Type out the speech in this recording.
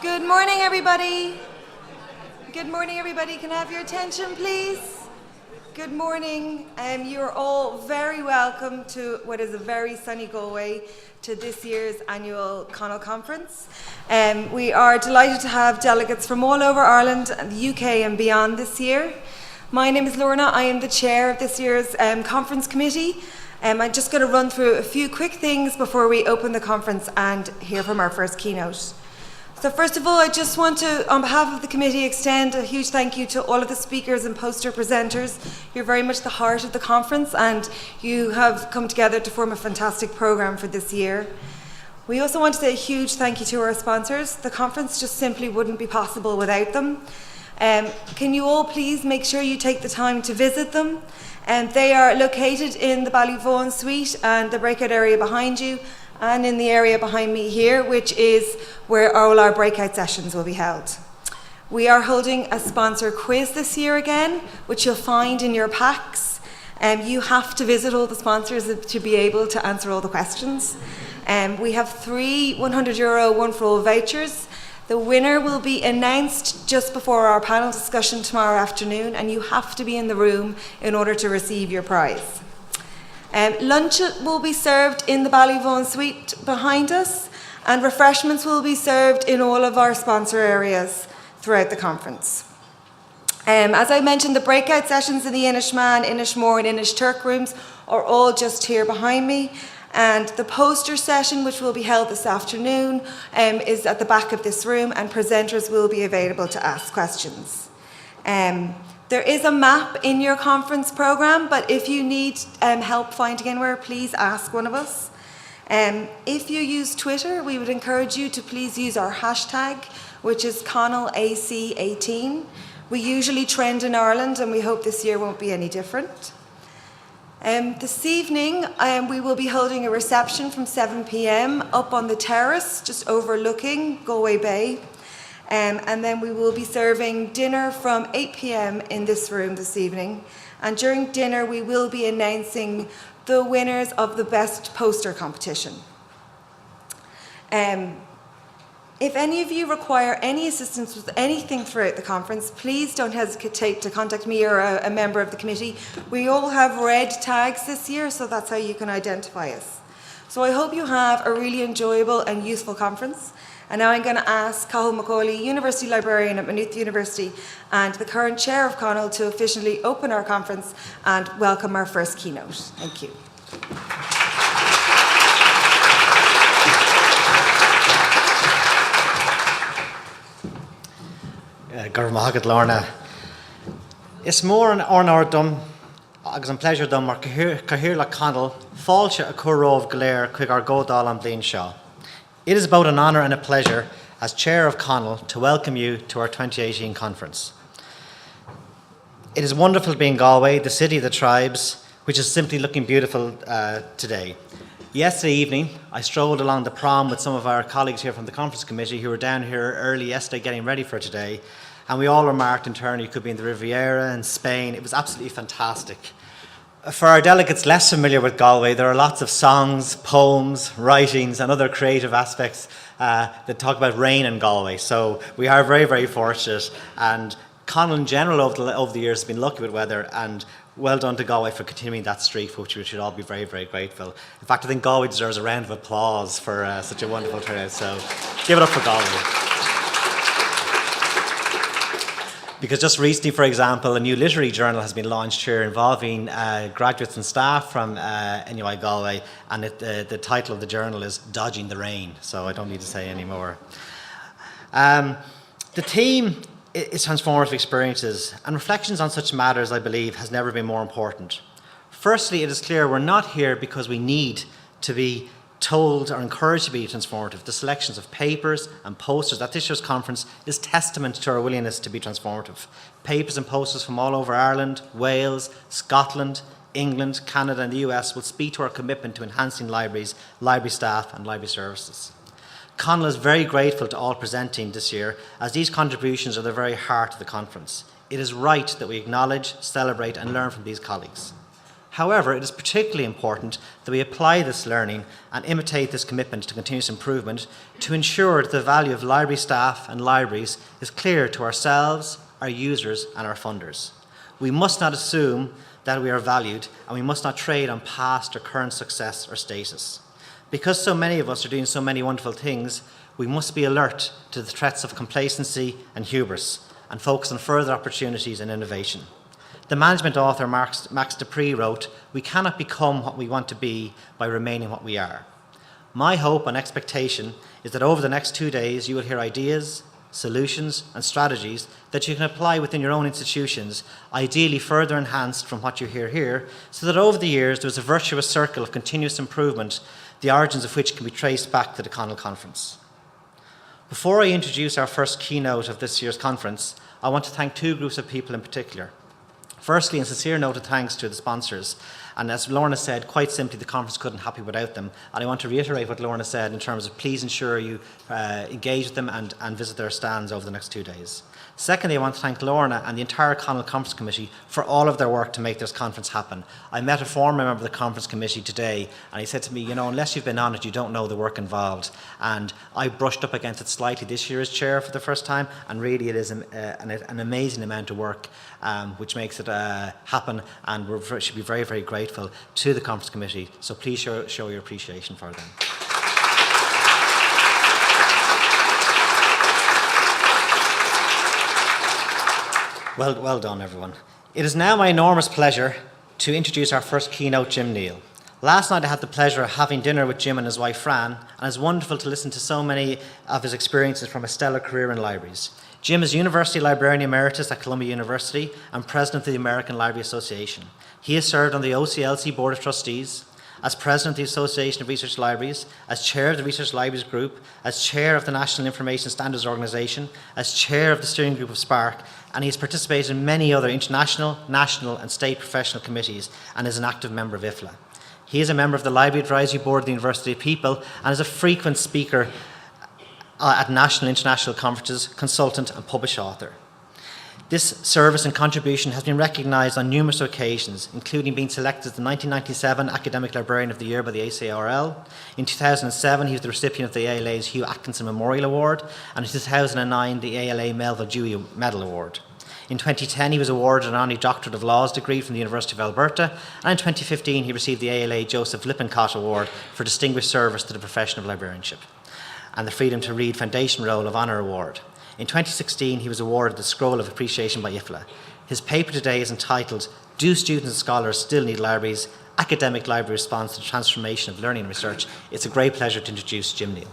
Good morning, everybody. Good morning, everybody. Can I have your attention, please? Good morning. You're all very welcome to what is a very sunny Galway to this year's annual CONUL conference. We are delighted to have delegates from all over Ireland and the UK and beyond this year. My name is Lorna. I am the chair of this year's conference committee. I'm just going to run through a few quick things before we open the conference and hear from our first keynote. So first of all, I just want to, on behalf of the committee, extend a huge thank you to all of the speakers and poster presenters. You're very much the heart of the conference and you have come together to form a fantastic programme for this year. We also want to say a huge thank you to our sponsors. The conference just simply wouldn't be possible without them. Can you all please make sure you take the time to visit them? They are located in the Ballyvaughan suite and the breakout area behind you, and in the area behind me here, which is where all our breakout sessions will be held. We are holding a sponsor quiz this year again, which you'll find in your packs. You have to visit all the sponsors to be able to answer all the questions. We have 3 €100 one-for-all vouchers. The winner will be announced just before our panel discussion tomorrow afternoon, and you have to be in the room in order to receive your prize. Lunch will be served in the Ballyvaughan suite behind us, and refreshments will be served in all of our sponsor areas throughout the conference. As I mentioned, the breakout sessions in the Inishman, Inishmore and Inishturk rooms are all just here behind me, and the poster session, which will be held this afternoon, is at the back of this room, and presenters will be available to ask questions. There is a map in your conference programme, but if you need help finding anywhere, please ask one of us. If you use Twitter, we would encourage you to please use our hashtag, which is CONUL2018. We usually trend in Ireland, and we hope this year won't be any different. This evening, we will be holding a reception from 7 p.m. up on the terrace, just overlooking Galway Bay. And then we will be serving dinner from 8 p.m. in this room this evening. And during dinner, we will be announcing the winners of the best poster competition. If any of you require any assistance with anything throughout the conference, please don't hesitate to contact me or a member of the committee. We all have red tags this year, so that's how you can identify us. So I hope you have a really enjoyable and useful conference. And now I'm going to ask Cathal McCauley, University Librarian at Maynooth University and the current chair of CONUL, to officially open our conference and welcome our first keynote. Thank you. Gurr Mahagad Lorna. Is mór an ornár dom agus an pleasure dom mar cahir le CONUL fáilte a curróh gléir chuig ar gódáil an bliain seo. It is both an honour and a pleasure as chair of CONUL to welcome you to our 2018 conference. It is wonderful to be in Galway, the city of the tribes, which is simply looking beautiful today. Yesterday evening, I strolled along the prom with some of our colleagues here from the conference committee who were down here early yesterday getting ready for today, and we all remarked in turn you could be in the Riviera in Spain. It was absolutely fantastic. For our delegates less familiar with Galway, there are lots of songs, poems, writings and other creative aspects that talk about rain in Galway. So we are very, very fortunate, and CONUL in general over the years has been lucky with weather, and well done to Galway for continuing that streak, for which we should all be very, very grateful. In fact, I think Galway deserves a round of applause for such a wonderful turnout, so give it up for Galway. Because just recently, for example, a new literary journal has been launched here involving graduates and staff from NUI Galway, and the title of the journal is Dodging the Rain, so I don't need to say any more. The theme is transformative experiences, and reflections on such matters, I believe, has never been more important. Firstly, it is clear we're not here because we need to be told or encouraged to be transformative. The selections of papers and posters at this year's conference is testament to our willingness to be transformative. Papers and posters from all over Ireland, Wales, Scotland, England, Canada and the US will speak to our commitment to enhancing libraries, library staff and library services. CONUL is very grateful to all presenting this year, as these contributions are the very heart of the conference. It is right that we acknowledge, celebrate and learn from these colleagues. However, it is particularly important that we apply this learning and imitate this commitment to continuous improvement to ensure that the value of library staff and libraries is clear to ourselves, our users and our funders. We must not assume that we are valued, and we must not trade on past or current success or status. Because so many of us are doing so many wonderful things, we must be alert to the threats of complacency and hubris and focus on further opportunities and innovation. The management author Max Dupree wrote, "We cannot become what we want to be by remaining what we are." My hope and expectation is that over the next 2 days you will hear ideas, solutions and strategies that you can apply within your own institutions, ideally further enhanced from what you hear here, so that over the years there is a virtuous circle of continuous improvement, the origins of which can be traced back to the Conul conference. Before I introduce our first keynote of this year's conference, I want to thank 2 groups of people in particular. Firstly, a sincere note of thanks to the sponsors. And as Lorna said, quite simply, the conference couldn't happen without them. And I want to reiterate what Lorna said in terms of please ensure you engage with them and visit their stands over the next 2 days. Secondly, I want to thank Lorna and the entire Conul Conference Committee for all of their work to make this conference happen. I met a former member of the Conference Committee today, and he said to me, unless you've been on it, you don't know the work involved. And I brushed up against it slightly this year as chair for the first time, and really it is an amazing amount of work which makes it happen, and we should be very, very grateful to the Conference Committee. So please show your appreciation for them. Well done, everyone. It is now my enormous pleasure to introduce our first keynote, Jim Neil. Last night I had the pleasure of having dinner with Jim and his wife Fran, and it's wonderful to listen to so many of his experiences from a stellar career in libraries. Jim is University Librarian Emeritus at Columbia University and President of the American Library Association. He has served on the OCLC Board of Trustees, as President of the Association of Research Libraries, as Chair of the Research Libraries Group, as Chair of the National Information Standards Organisation, as Chair of the Steering Group of SPARC, and he has participated in many other international, national and state professional committees and is an active member of IFLA. He is a member of the Library Advisory Board of the University of People and is a frequent speaker at national and international conferences, consultant and published author. This service and contribution has been recognised on numerous occasions, including being selected as the 1997 Academic Librarian of the Year by the ACRL. In 2007, he was the recipient of the ALA's Hugh Atkinson Memorial Award, and in 2009, the ALA Melville Dewey Medal Award. In 2010, he was awarded an honorary Doctorate of Laws degree from the University of Alberta, and in 2015, he received the ALA Joseph Lippincott Award for distinguished service to the profession of librarianship, and the Freedom to Read Foundation Roll of Honour Award. In 2016, he was awarded the Scroll of Appreciation by IFLA. His paper today is entitled, "Do Students and Scholars Still Need Libraries? Academic Library Response to the Transformation of Learning and Research." It's a great pleasure to introduce Jim Neil.